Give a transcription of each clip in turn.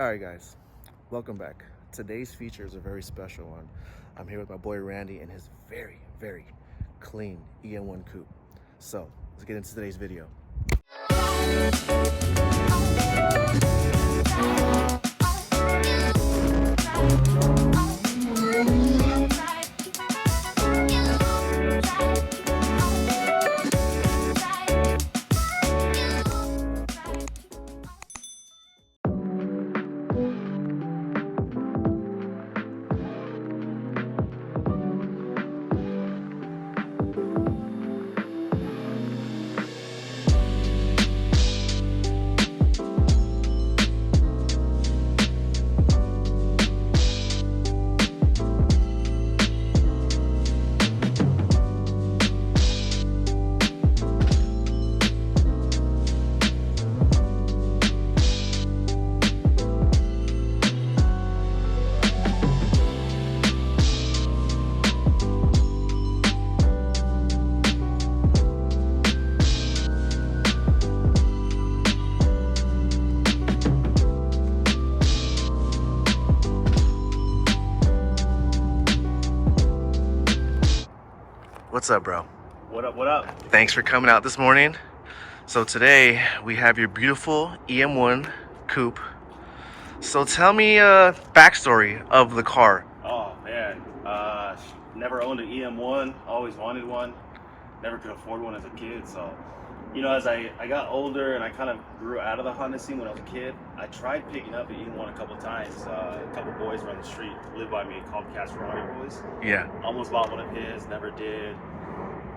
Alright guys, welcome back. Today's feature is a very special one. I'm here with my boy Randy and his very, very clean EM1 coupe. So, let's get into today's video. What's up, bro? What up, what up? Thanks for coming out this morning. So today we have your beautiful EM1 coupe. So tell me backstory of the car. Oh man, never owned an EM1, always wanted one, never could afford one as a kid. So, as I got older and I kind of grew out of the Honda scene when I was a kid, I tried picking up an EM1 a couple times. A couple boys around the street lived by me called Casperoni Boys. Yeah. Almost bought one of his, never did.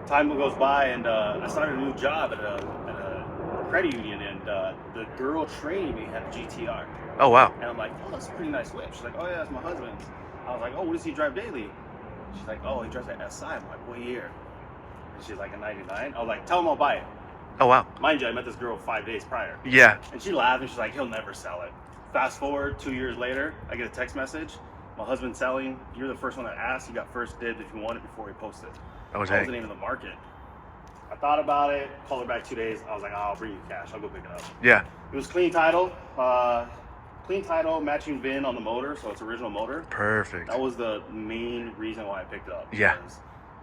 Time goes by and I started a new job at a credit union, and the girl training me had a GTR. Oh wow. And I'm like, oh, that's a pretty nice whip. She's like, oh yeah, that's my husband's. I was like, oh, what does he drive daily? She's like, oh, he drives an SI. I'm like, what year? And she's like, a 99. I was like, tell him I'll buy it. Oh wow. Mind you, I met this girl 5 days prior. Yeah. And she laughed and she's like, he'll never sell it. Fast forward 2 years later, I get a text message. My husband's selling. You're the first one that asked. You got first dibs if you want it before he posted. Oh, I wasn't even in the market. I thought about it, called her back 2 days. I was like, oh, I'll bring you cash. I'll go pick it up. Yeah. It was clean title, matching VIN on the motor, so it's original motor. Perfect. That was the main reason why I picked it up. Yeah.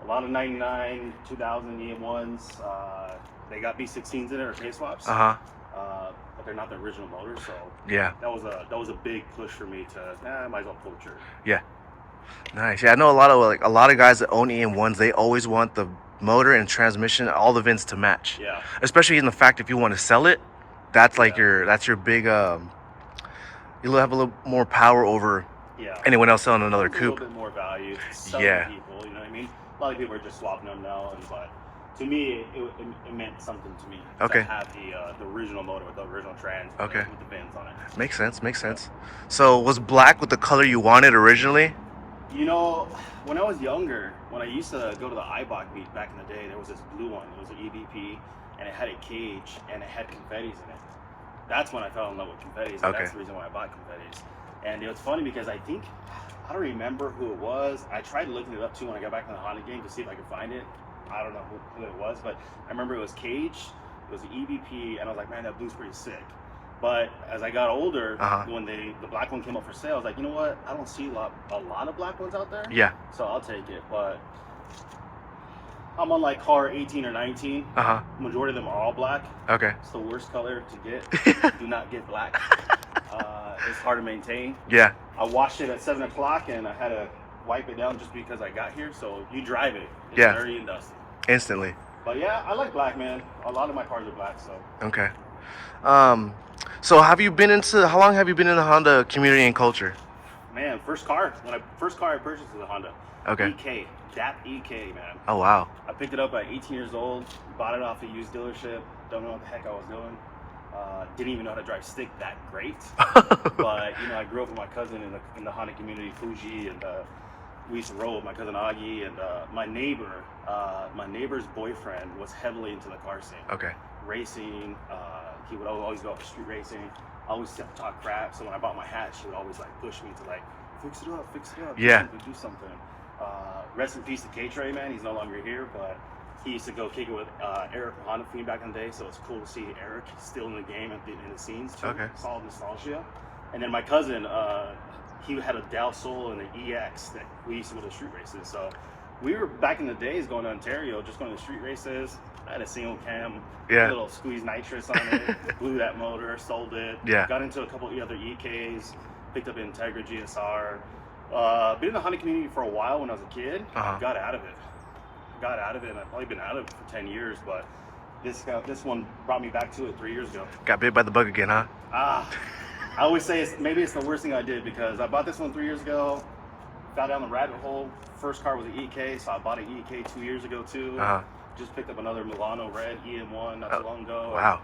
A lot of 99, 2000 EM1s, they got B16s in it or K-swaps. But they're not the original motor, so yeah. That was a big push for me to, I might as well pull the trigger. Yeah. Nice. Yeah, I know a lot of guys that own EM1s, they always want the motor and transmission, all the VINs to match. Yeah. Especially in the fact if you want to sell it, that's like your big you'll have a little more power over anyone else selling another coupe. A little bit more value to some people, you know what I mean? A lot of people are just swapping them now, but to me, it meant something to me to have the original motor with the original trans with the VINs on it. Makes sense. So was black with the color you wanted originally? When I was younger, when I used to go to the IBOC meet back in the day, there was this blue one. It was an EBP, and it had a cage, and it had confettis in it. That's when I fell in love with confettis, and that's the reason why I bought confettis. And it was funny because I don't remember who it was. I tried looking it up too when I got back in the Honda game to see if I could find it. I don't know who it was, but I remember it was cage, it was an EBP, and I was like, man, that blue's pretty sick. But as I got older, when the black one came up for sale, I was like, you know what? I don't see a lot of black ones out there. Yeah. So I'll take it. But I'm on like car 18 or 19. Majority of them are all black. Okay. It's the worst color to get. Do not get black. It's hard to maintain. Yeah. I washed it at 7 o'clock and I had to wipe it down just because I got here. So you drive it. It's dirty and dusty. Instantly. But yeah, I like black, man. A lot of my cars are black, so. Okay. So how long have you been in the Honda community and culture? Man, first car I purchased was a Honda. Okay. EK, DAP EK, man. Oh wow. I picked it up at 18 years old, bought it off a used dealership, don't know what the heck I was doing. Didn't even know how to drive stick that great. But I grew up with my cousin in the Honda community, Fuji, and we used to roll with my cousin Augie, and my neighbor's boyfriend was heavily into the car scene. Okay. Racing, he would always go out for street racing. I always talk crap, so when I bought my hat, she would always push me to fix it up, do something. Rest in peace to K-Trey, man. He's no longer here, but he used to go kick it with Eric from Honda Fiend back in the day, so it's cool to see Eric still in the game in the scenes too. Okay. Solid nostalgia. And then my cousin, he had a Del Sol and an EX that we used to go to street races. So we were back in the days going to Ontario, just going to street races. I had a single cam, Yeah. a little squeeze nitrous on it, blew that motor, sold it. Yeah. Got into a couple of other EKs, picked up an Integra GSR. Been in the Honda community for a while when I was a kid. Got out of it. And I've probably been out of it for 10 years, but this one brought me back to it 3 years ago. Got bit by the bug again, huh? I always say maybe it's the worst thing I did, because I bought this one 3 years ago, fell down the rabbit hole. First car was an EK, so I bought an EK 2 years ago too. Just picked up another Milano red EM1 not too long ago. Wow.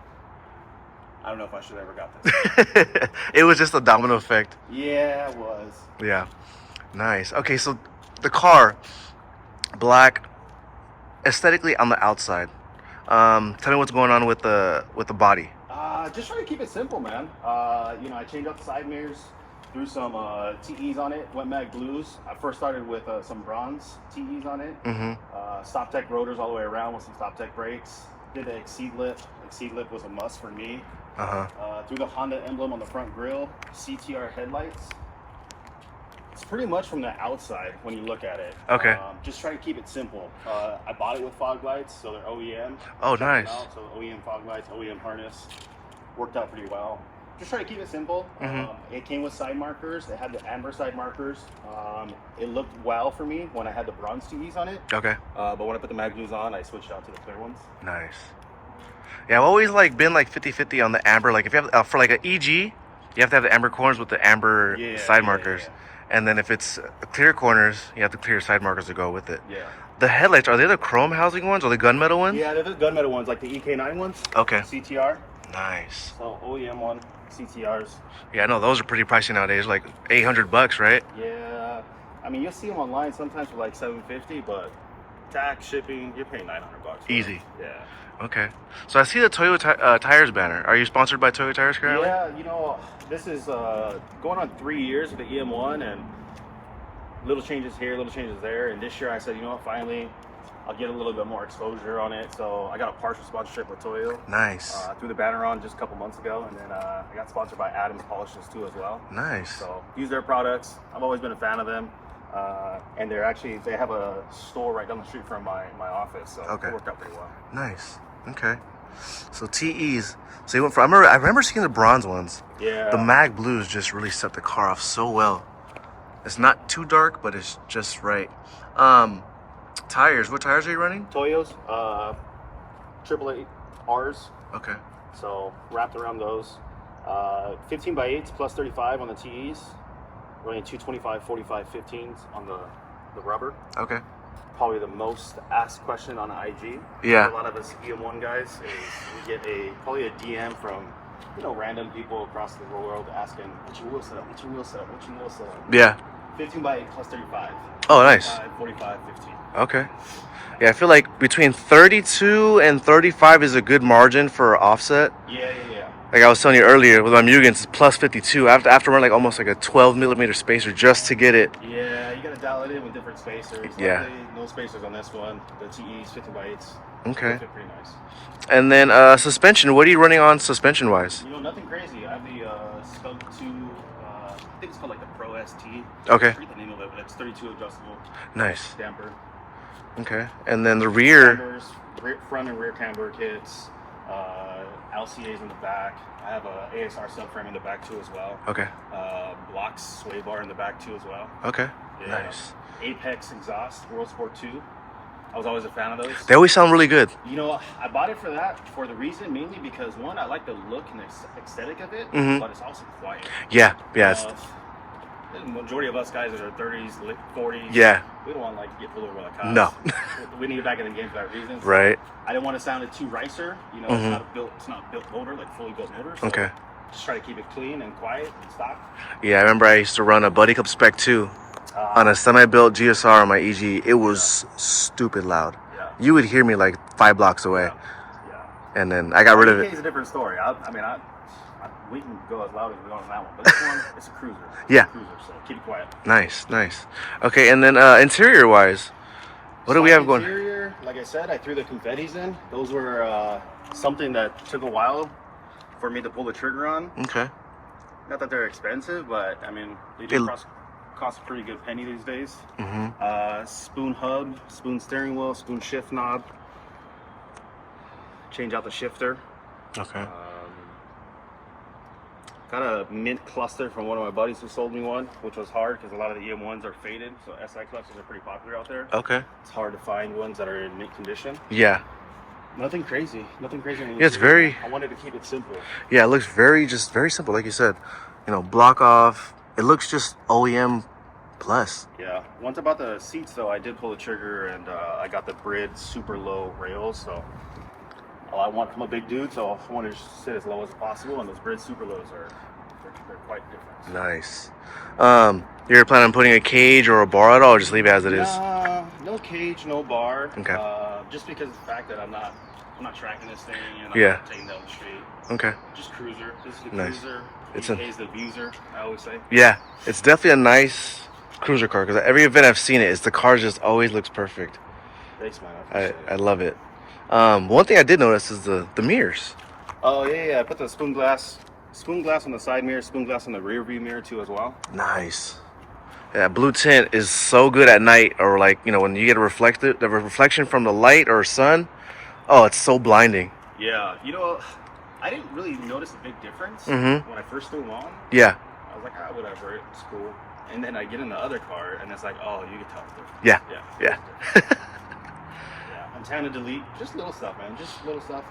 I don't know if I should have ever got this. It was just a domino effect. Yeah, it was. Yeah. Nice. Okay, so the car, black, aesthetically on the outside. Tell me what's going on with the body. Just trying to keep it simple, man. I changed out the side mirrors, threw some TEs on it, went mag blues. I first started with some bronze TEs on it. Stop tech rotors all the way around with some stop tech brakes. Did the exceed lip. Exceed lip was a must for me. Threw the Honda emblem on the front grille, CTR headlights. It's pretty much from the outside when you look at it. Okay. Just try to keep it simple. I bought it with fog lights, so they're OEM. Oh, nice. So OEM fog lights, OEM harness. Worked out pretty well. Just try to keep it simple. It came with side markers. It had the amber side markers. It looked well for me when I had the bronze TEs on it. Okay. But when I put the mag blues on, I switched out to the clear ones. Nice. Yeah, I've always been 50-50 on the amber. Like if you have for like an EG, you have to have the amber corners with the amber side markers. And then if it's clear corners, you have the clear side markers to go with it. Yeah. The headlights, are they the chrome housing ones or the gunmetal ones? Yeah, they're the gunmetal ones, like the EK9 ones. Okay. CTR. Nice. So OEM one, CTRs. Yeah, I know those are pretty pricey nowadays, like $800, right? Yeah. I mean, you'll see them online sometimes for like $750, but tax, shipping, you're paying $900. Easy. Yeah. Okay. So I see the Toyo Tires banner. Are you sponsored by Toyo Tires currently? Yeah, this is going on 3 years with the EM1, and little changes here, little changes there. And this year I said, finally, I'll get a little bit more exposure on it. So I got a partial sponsorship with Toyo. Nice. Threw the banner on just a couple months ago, and then I got sponsored by Adams Polishes too as well. Nice. So use their products. I've always been a fan of them. And they have a store right down the street from my office. So it worked out pretty well. Nice. Okay. So TEs. So you went from, I remember seeing the bronze ones. Yeah. The mag blues just really set the car off so well. It's not too dark, but it's just right. Tires. What tires are you running? Toyos, 888 Rs. Okay. So wrapped around those. 15 by 8s plus 35 on the TEs. Running 225, 45, 15s on the rubber. Okay. Probably the most asked question on IG. Yeah. A lot of us EM1 guys is we get probably a DM from random people across the world asking, what's your wheel setup? What's your wheel setup? What's your wheel setup? Yeah. 15 by 8 plus 35. Oh, nice. 45, 15. Okay. Yeah, I feel like between 32 and 35 is a good margin for offset. Yeah. Like I was telling you earlier, with my Mugans, it's plus 52. I have to run almost a 12 millimeter spacer just to get it. Yeah, you got to dial it in with different spacers. Yeah. Luckily, no spacers on this one. The TE's 15 by 8s. Okay. They fit pretty nice. And then suspension. What are you running on suspension-wise? Nothing crazy. I have the Skunk 2, I think it's called like the Pro ST. Okay. I forget the name of it, but it's 32 adjustable. Nice. Damper. Okay. And then the rear. Cambers, front and rear camber kits. LCAs in the back. I have a ASR subframe in the back too as well. Okay. Blocks sway bar in the back too as well. Okay. Yeah. Nice. Apex exhaust, World Sport 2. I was always a fan of those. They always sound really good. I bought it for the reason mainly because one, I like the look and aesthetic of it, but it's also quiet. Yeah. The majority of us guys are in our 30s, 40s. Yeah. We don't want to get pulled over by the cops. No. We need it back in the game for that reason. So Right. I didn't want to sound it too ricer. It's not built motor, like fully built motor. So Okay. Just try to keep it clean and quiet and stock. Yeah, I remember I used to run a Buddy Cup Spec 2 on a semi-built GSR on my EG. It was stupid loud. Yeah. You would hear me 5 blocks away. Yeah. And then I got rid of it. It's a different story. We can go as loud as we want on that one, but this one, it's a cruiser. Yeah. It's a cruiser, so keep it quiet. Nice. Okay, and then interior-wise, what do we have going? Interior, like I said, I threw the confettis in. Those were something that took a while for me to pull the trigger on. Okay. Not that they're expensive, but I mean, they do cost a pretty good penny these days. Spoon hub, spoon steering wheel, spoon shift knob. Change out the shifter. Okay. Got a mint cluster from one of my buddies who sold me one, which was hard because a lot of the EM1s are faded, so SI clusters are pretty popular out there. Okay. It's hard to find ones that are in mint condition. Yeah. Nothing crazy. Nothing crazy. Yeah, it's very... I wanted to keep it simple. Yeah, it looks very simple, like you said. You know, block off. It looks just OEM plus. Yeah. Once about the seats, though, I did pull the trigger, and I got the Brid super low rails, so... I'm a big dude, so I want to sit as low as possible, and those Brid super lows they're quite different. Nice. You're planning on putting a cage or a bar at all, or just leave it as it is? No cage, no bar. Okay. Just because of the fact that I'm not tracking this thing, and I'm not taking down the street. Okay. Just cruiser. This is the nice. cruiser. It's the abuser, I always say. Yeah, it's definitely a nice cruiser car, because every event I've seen it, the car just always looks perfect. Thanks, man. I love it. One thing I did notice is the mirrors. Oh yeah, I put the spoon glass on the side mirror, spoon glass on the rear view mirror too as well. Nice. Yeah, blue tint is so good at night, or like, you know, when you get the reflection from the light or sun. Oh, it's so blinding. Yeah, you know, I didn't really notice a big difference when I first threw them on. Yeah. I was like, whatever, it's cool. And then I get in the other car, and it's like, oh, you can tell the difference. Yeah. Antenna delete, just little stuff, man. Just little stuff.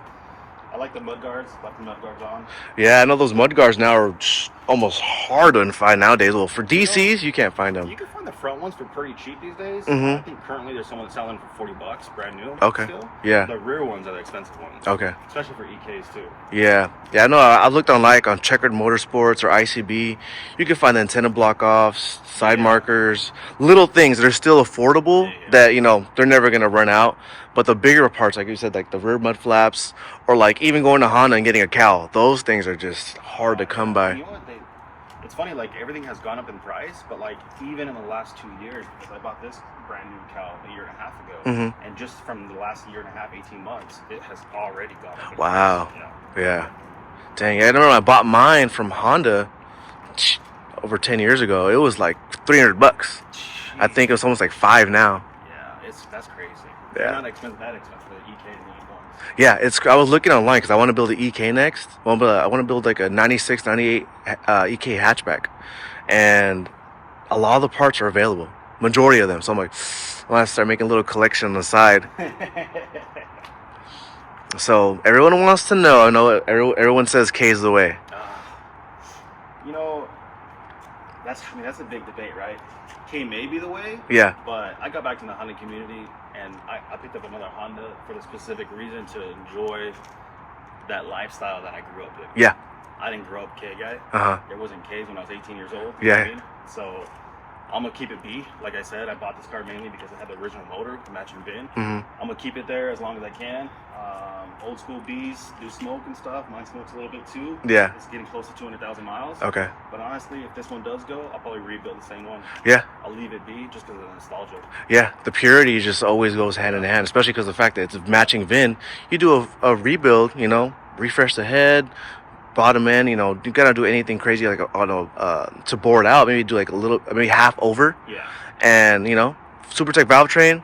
I like the mud guards. Left the mud guards on. Yeah, I know those mud guards now are almost hard to find nowadays. Well, for DCs, you can't find them. You can find the front ones for pretty cheap these days. I think currently there's someone selling for $40, brand new. Okay. Still. Yeah. The rear ones are the expensive ones. Okay. Especially for EKs too. Yeah. Yeah, I know. I looked on on Checkered Motorsports or ICB. You can find the antenna block offs, side markers, little things that are still affordable that, you know, they're never going to run out. But the bigger parts, like you said, like the rear mud flaps, or like even going to Honda and getting a cowl, those things are just hard to come by. You know what? It's funny, like everything has gone up in price, but like even in the last 2 years, because I bought this brand new cowl a year and a half ago, and just from the last year and a half, 18 months, it has already gone up in price. Yeah. Dang, I remember when I bought mine from Honda over 10 years ago. It was like $300. Jeez. I think it was almost like $5 now. Yeah, that's crazy. Yeah. They're not that expensive, the EK and the E1s. Yeah, I was looking online because I want to build an EK next. I want to build like a 96, 98 EK hatchback. And a lot of the parts are available. Majority of them. So I'm like, I want to start making a little collection on the side. So everyone wants to know. I know everyone says K is the way. You know, that's a big debate, right? K may be the way. Yeah. But I got back to the Honda community, and I picked up another Honda for the specific reason to enjoy that lifestyle that I grew up with. Yeah. I didn't grow up K guy. There wasn't Ks when I was 18 years old. Yeah. You know what I mean? So I'm gonna keep it B. Like I said, I bought this car mainly because it had the original motor, the matching VIN. I'm gonna keep it there as long as I can. Old school Bs do smoke and stuff. Mine smokes a little bit too. Yeah. It's getting close to 200,000 miles. Okay. But honestly, if this one does go, I'll probably rebuild the same one. Yeah. I'll leave it B just because of the nostalgia. Yeah, the purity just always goes hand in hand, especially because of the fact that it's a matching VIN. You do a rebuild, you know, refresh the head, bottom end, you know, you gotta do anything crazy like to bore it out. Maybe do like maybe half over. Yeah. And you know, SuperTech valve train,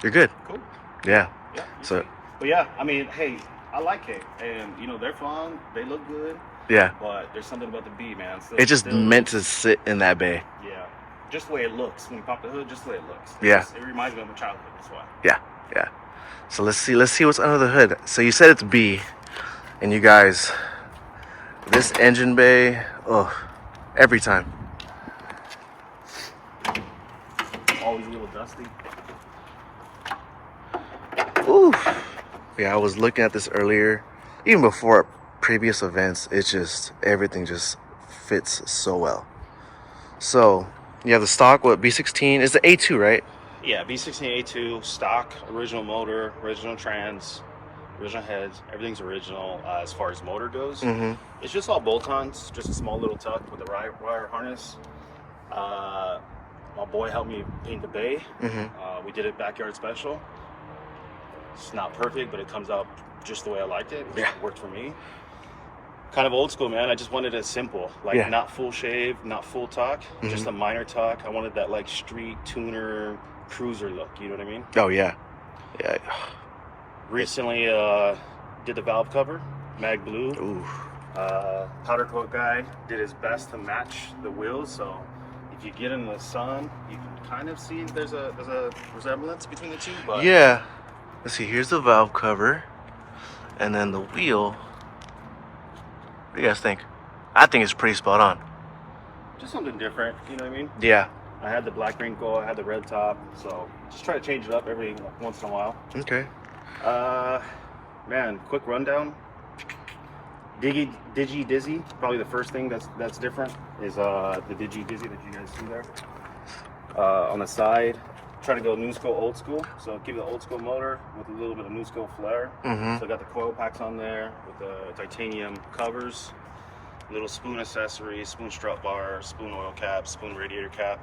you're good. Cool. Yeah. Yeah. So. But yeah, I mean, hey, I like K, and you know they're fun, they look good. Yeah. But there's something about the B, man. It's just meant to sit in that bay. Yeah. Just the way it looks when you pop the hood, just the way it looks. It reminds me of my childhood. That's why. Yeah. So let's see what's under the hood. So you said it's B, and you guys, this engine bay, every time. Always a little dusty. Ooh. Yeah, I was looking at this earlier, even before previous events. It's just everything just fits so well. So you have the stock B16 is the A2, right? Yeah, B16 A2 stock, original motor, original trans, original heads. Everything's original as far as motor goes. It's just all bolt-ons, just a small little tuck with a wire harness. My boy helped me paint the bay. We did it backyard special. It's not perfect, but it comes out just the way I liked it. It worked for me. Kind of old school, man. I just wanted it simple, like Yeah. not full shave, not full tuck, just Mhm. a minor tuck. I wanted that like street tuner cruiser look. You know what I mean? Oh yeah, yeah. Recently, did the valve cover, mag blue. Ooh. Powder coat guy did his best to match the wheels. So if you get in the sun, you can kind of see there's a resemblance between the two. But Yeah. Let's see. Here's the valve cover, and then the wheel. What do you guys think? I think it's pretty spot on. just something different. You know what I mean? Yeah. I had the black wrinkle, I had the red top, so just try to change it up every once in a while. Okay. Man, quick rundown. Digi Dizzy, probably the first thing that's different is the Digi Dizzy that you guys see there. On the side, try to go new school, old school. So keep the old school motor with a little bit of new school flair. Mhm. So I got the coil packs on there with the titanium covers, little spoon accessories, spoon strut bar, spoon oil cap, spoon radiator cap,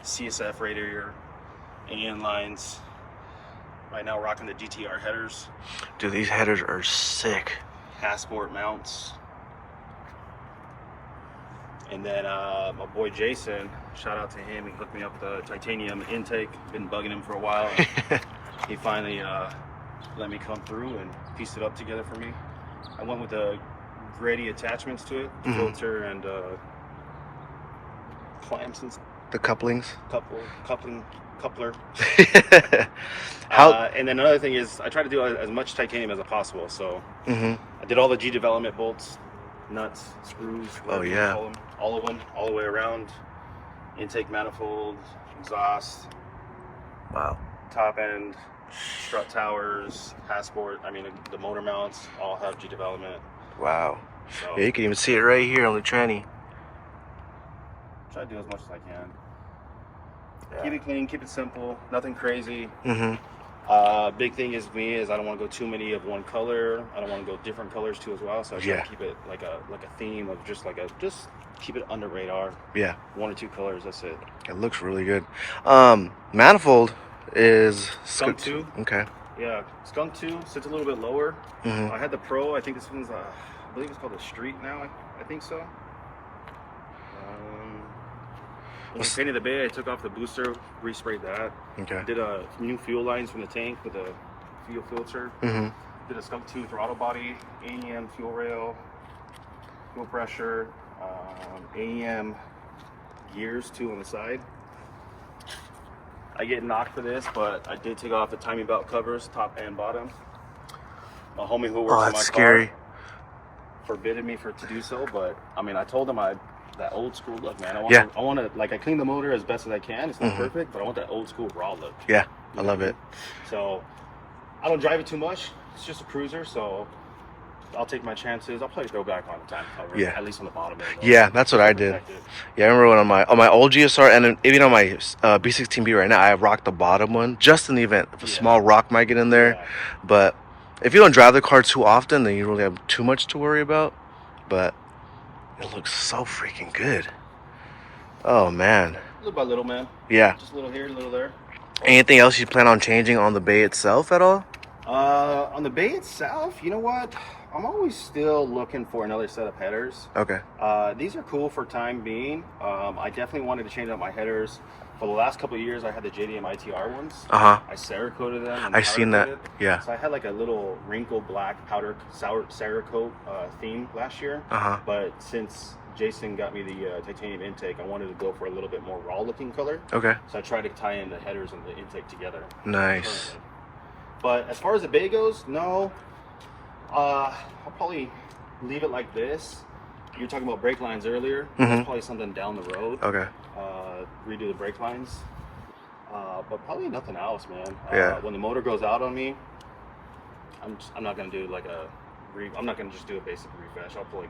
CSF radiator, AN lines. Right now rocking the GTR headers, Dude, these headers are sick. passport mounts. And then my boy Jason, shout out to him, he hooked me up with the titanium intake. Been bugging him for a while. He finally let me come through and pieced it up together for me. I went with the Grady attachments to it, Mhm. filter and clamps and The couplings. coupler. How? And then another thing is I try to do as much titanium as possible. So Mhm. I did all the G development bolts, nuts, screws, whatever you yeah. call them, all of them, all the way around. Intake manifold, exhaust, Wow. top end, strut towers, passport. I mean, the motor mounts all have G development. Wow. So Yeah, you can even see it right here on the tranny. try to do as much as I can. Yeah. Keep it clean, keep it simple, nothing crazy. Mhm. Big thing is me is I don't want to go too many of one color. I don't want to go different colors too as well. So I try Yeah. to keep it like a theme of just keep it under radar. Yeah. 1 or 2 colors. That's it. It looks really good. Manifold is Skunk 2. Okay. Yeah, Skunk 2 sits a little bit lower. Mhm. I had the Pro. I think this one's I believe it's called the Street now. I think so. When I painted the bay, I took off the booster, resprayed that. Okay. Did a new fuel lines from the tank with a fuel filter. Mhm. Did a Skunk 2 throttle body, AEM fuel rail, fuel pressure, AEM gears too on the side. I get knocked for this, but I did take off the timing belt covers, top and bottom. My homie who works Oh, on my that's scary. car forbidden me to do so, but I mean, I told him that old school look, man. I want to like I clean the motor as best as I can. It's not Mhm. perfect, but I want that old school raw look. Yeah, I love it. So I don't drive it too much. It's just a cruiser, so I'll take my chances. I'll probably throw back on the time cover, Yeah. at least on the bottom end. Yeah, that's what I did. Protect it. Yeah, I remember when on my old GSR and then even on my B16B right now, I rock the bottom one just in the event if a Yeah. small rock might get in there. Yeah. But if you don't drive the car too often, then you really have too much to worry about. But it looks so freaking good. Oh man. Little by little, man. Yeah. Just a little here, a little there. Anything else you plan on changing on the bay itself at all? On the bay itself, you know what? I'm always still looking for another set of headers. Okay. These are cool for time being. I definitely wanted to change out my headers. For the last couple of years, I had the JDM ITR ones. Uh-huh. I Cerakoted them. And I seen that. powder coated. Yeah. So I had like a little wrinkle black powder Cerakote theme last year. Uh-huh. But since Jason got me the titanium intake, I wanted to go for a little bit more raw looking color. Okay. So I tried to tie in the headers and the intake together. Nice. Currently. But as far as the bay goes, no. I'll probably leave it like this. You were talking about brake lines earlier. Mhm. That's probably something down the road. Okay. Redo the brake lines. But probably nothing else, man. Yeah. When the motor goes out on me, I'm not gonna do like I'm not gonna just do a basic refresh. I'll probably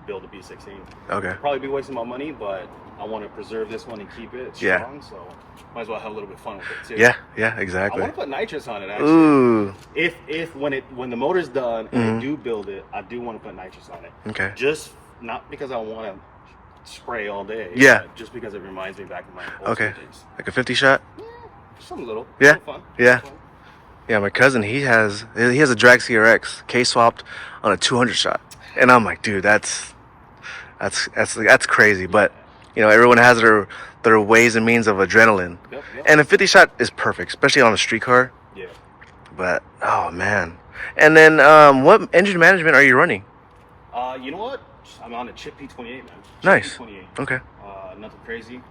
build a B16. Okay. Probably be wasting my money, but I want to preserve this one and keep it strong. So might as well have a little bit of fun with it too. Yeah. Yeah. I Exactly. want to put nitrous on it actually. Ooh. If when the motor's done and Mhm. I do build it, I do want to put nitrous on it. Okay. Just not because I want to spray all day. Yeah. But just because it reminds me back of my old Okay. school days. Like a 50 shot. Something little. Yeah. Something fun. Yeah. Something fun. Yeah, my cousin, he has a drag CRX K swapped on a 200 shot. And I'm like, dude, that's crazy. But you know, everyone has their ways and means of adrenaline. Yep, yep. And a 50 shot is perfect, especially on a street car. Yeah. But oh man. And then what engine management are you running? You know what? I'm on a Chip P28, man. Chip Nice. P28. Okay. Nothing crazy.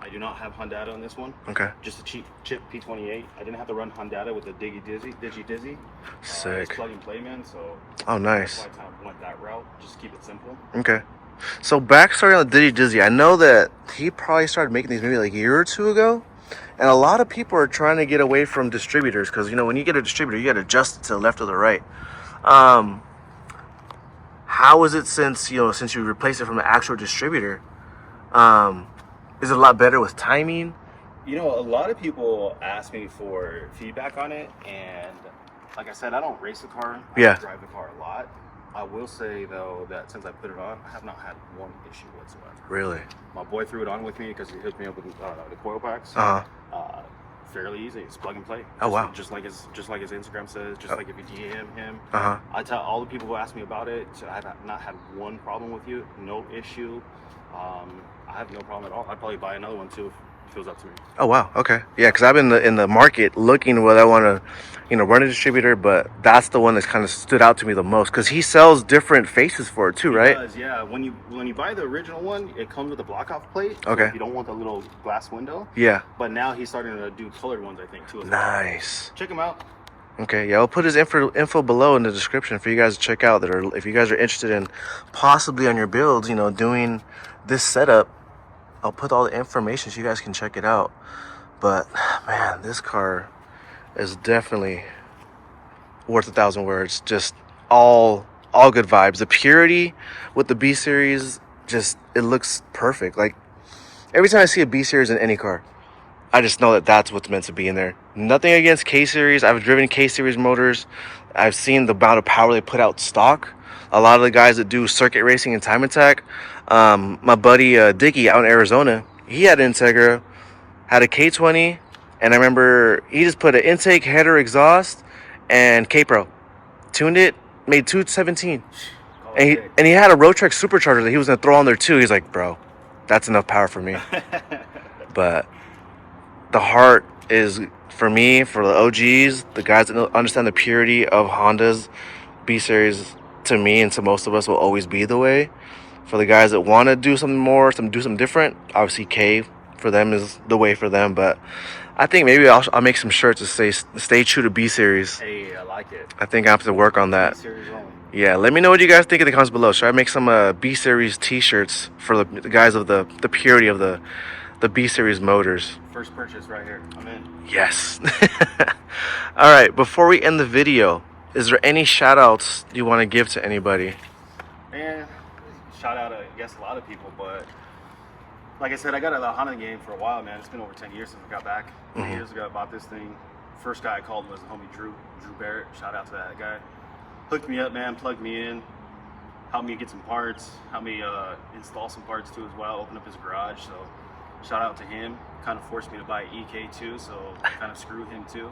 I do not have Honda on this one. Okay. Just a cheap Chip P28. I didn't have to run Honda with a Digi Dizzy. Sick. It's plug and play, man. So. Oh, nice. That's why I kind of went that route. Just keep it simple. Okay. So backstory on Diddy Dizzy. I know that he probably started making these maybe like a year or two ago. And a lot of people are trying to get away from distributors because, you know, when you get a distributor, you got to adjust it to the left or the right. How is it since you replaced it from an actual distributor? Is it a lot better with timing? You know, a lot of people ask me for feedback on it. And like I said, I don't race the car. I drive the car a lot. I will say, though, that since I put it on, I have not had one issue whatsoever. Really? My boy threw it on with me because he hooked me up with the coil packs. Fairly easy. It's plug and play. Oh, wow. Just like his Instagram says, like if you DM him. I tell all the people who ask me about it, so I have not had one problem with you, no issue. I have no problem at all. I'd probably buy another one, too, if it was up to me. Oh, wow. Okay. Yeah, because I've been in the market looking whether I want to, run a distributor, but that's the one that's kind of stood out to me the most because he sells different faces for it too, right? He does, yeah. When you buy the original one, it comes with a block-off plate. So okay. If you don't want the little glass window. Yeah. But now he's starting to do colored ones, I think, too. Nice. Check him out. Okay, yeah, I'll put his info below in the description for you guys to check out. If you guys are interested in possibly on your builds, doing this setup, I'll put all the information so you guys can check it out. But man, this car is definitely worth 1,000 words. Just all good vibes. The purity with the B series, just it looks perfect. Like every time I see a B series in any car, I just know that that's what's meant to be in there. Nothing against K series. I've driven K series motors. I've seen the amount of power they put out stock. A lot of the guys that do circuit racing and time attack. My buddy Dicky out in Arizona, he had an Integra, had a K20, and I remember he just put an intake, header, exhaust, and K-Pro. Tuned it, made 217. And he had a Roadtrek supercharger that he was going to throw on there too. He's like, bro, that's enough power for me. But the heart is, for me, for the OGs, the guys that understand the purity of Honda's B-Series, to me and to most of us, will always be the way. For the guys that want to do something more, do something different, obviously K for them is the way for them. But I think maybe I'll make some shirts that say "Stay true to B series." Hey, I like it. I think I have to work on that. B-series only. Yeah, let me know what you guys think in the comments below. Should I make some B series T-shirts for the guys of the purity of the B series motors? First purchase right here. I'm in. Yes. All right. Before we end the video, is there any shout outs you want to give to anybody? Man, shout out to, I guess, a lot of people, but like I said, I got out of the Honda game for a while, man. It's been over 10 years since I got back. 10 years ago, I bought this thing. First guy I called was the homie Drew Barrett. Shout out to that guy. Hooked me up, man, plugged me in, helped me get some parts, helped me install some parts too as well, opened up his garage. So shout out to him. Kind of forced me to buy EK too, so kind of screwed him too.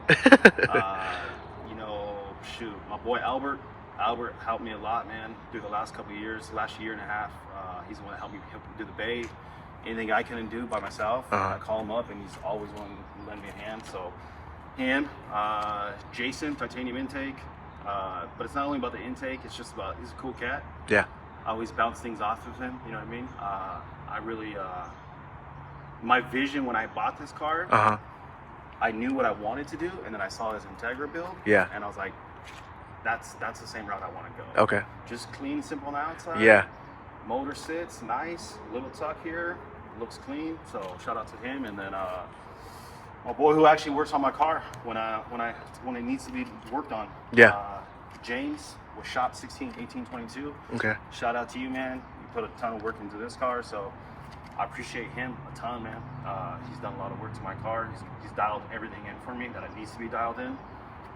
Shoot, my boy Albert helped me a lot, man, through the last couple of years, last year and a half. He's the one that helped me do the bay. Anything I couldn't do by myself, I call him up and he's always willing to lend me a hand. So him, Jason, titanium intake. But it's not only about the intake, it's just about, he's a cool cat. Yeah. I always bounce things off of him, you know what I mean? I really, my vision when I bought this car, I knew what I wanted to do, and then I saw his Integra build. Yeah. And I was like, that's the same route I want to go. Okay. Just clean, simple on the outside. Yeah. Motor sits nice, little tuck here, looks clean. So shout out to him, and then my boy who actually works on my car when it needs to be worked on. Yeah. James with Shop 161822. Okay. Shout out to you, man. You put a ton of work into this car, so I appreciate him a ton, man. He's done a lot of work to my car. He's dialed everything in for me that it needs to be dialed in.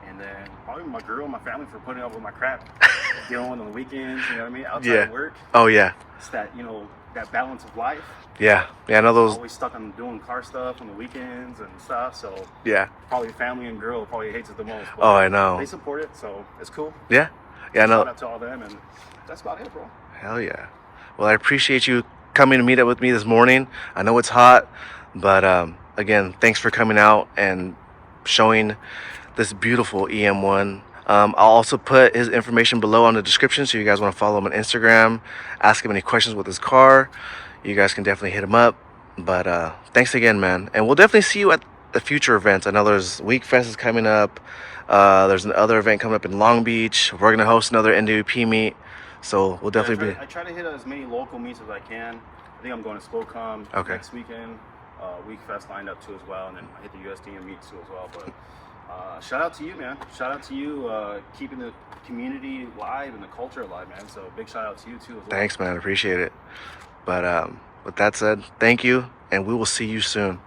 And then probably my girl and my family for putting up with my crap, dealing with on the weekends, you know what I mean? Outside of work. Oh, yeah. It's that, that balance of life. Yeah. Yeah, I know those. Always stuck on doing car stuff on the weekends and stuff, so. Yeah. Probably family and girl probably hates it the most. Oh, I know. They support it, so it's cool. Yeah. Yeah, no. Shout out to all them, and that's about it, bro. Hell yeah. Well, I appreciate you coming to meet up with me this morning. I know it's hot, but again, thanks for coming out and showing this beautiful EM1. I'll also put his information below on the description, so you guys want to follow him on Instagram, ask him any questions with his car, you guys can definitely hit him up. But thanks again, man, and we'll definitely see you at the future events. I know there's Week Fest is coming up. There's another event coming up in Long Beach. We're gonna host another NWP meet, so we'll definitely I try to hit as many local meets as I can. I think I'm going to Spokane next weekend. Week Fest lined up too as well, and then I hit the USDM meet too as well. But shout out to you, man. Shout out to you, keeping the community alive and the culture alive, man. So big shout out to you too as well. Thanks, man. Appreciate it. But with that said, thank you, and we will see you soon.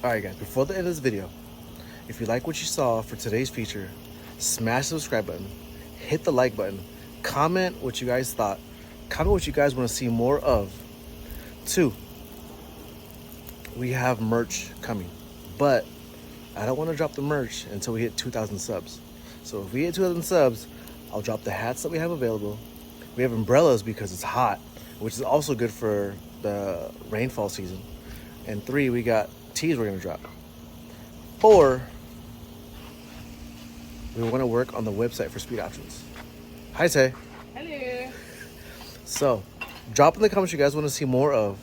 Alright guys, before the end of this video, if you like what you saw for today's feature, smash the subscribe button, hit the like button, comment what you guys thought, comment what you guys want to see more of. 2, we have merch coming, but I don't want to drop the merch until we hit 2,000 subs. So if we hit 2,000 subs, I'll drop the hats that we have available. We have umbrellas because it's hot, which is also good for the rainfall season. And 3, we got tees we're gonna drop. 4, we want to work on the website for speed options. Hi Tay. Hello. So drop in the comments you guys want to see more of.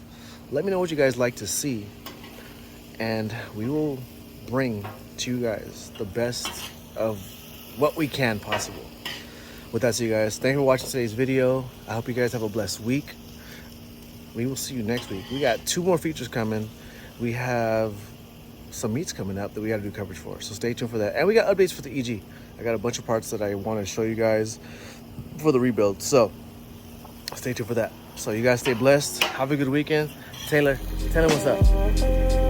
Let me know what you guys like to see, and we will bring to you guys the best of what we can possible. With that said, you guys, thank you for watching today's video. I hope you guys have a blessed week. We will see you next week. We got 2 more features coming. We have some meets coming up that we got to do coverage for, so stay tuned for that. And we got updates for the EG. I got a bunch of parts that I want to show you guys for the rebuild, so stay tuned for that. So you guys stay blessed. Have a good weekend. Taylor, tell him what's up.